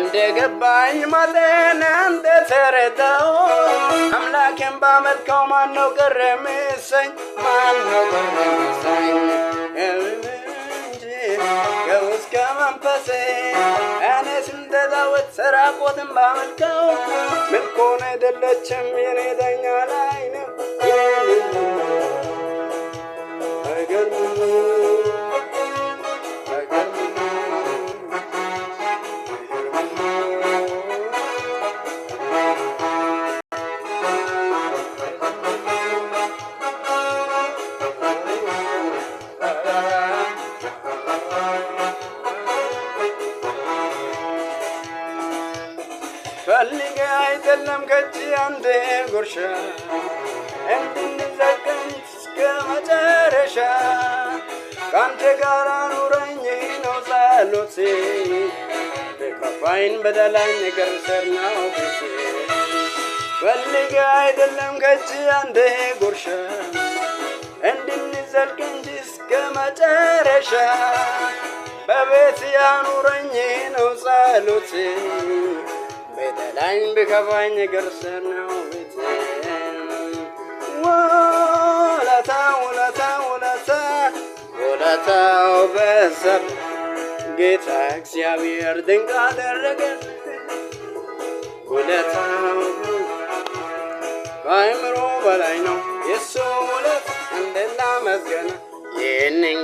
እንደገባኝ ማለና እንደተረዳው አምላኬን ባመልከው ማነው ገረመሰኝ ማነው ገረመሰኝ ከውስጥ መንፈሴ እኔስ እንደ ዳዊት ሰራቆትን ባመልከው ምልኮን አይደለችም የኔ ዳኛ ላይ ነው ፈልጌ አይደለም ከእጅ አንድ ጉርሻ እንድንዘልቀን እስከ መጨረሻ ከአንተ ጋር ኑረኝ ነው ጸሎቴ በከፋይን በደላኝ ነገር ስር ነው ጊዜ ፈልጌ አይደለም ከእጅ አንድ ጉርሻ እንድንዘልቅ እንጂ እስከ መጨረሻ በቤት ያኑረኝ ነው ጸሎቴ በደላኝ በከፋኝ ነገር ስር ነው ቤቴ ውለታው በሰብ ጌታ እግዚአብሔር ድንቅ አደረገ ውለታው ከአእምሮ በላይ ነው የሱ ውለት እንደላ መስገና ይህንን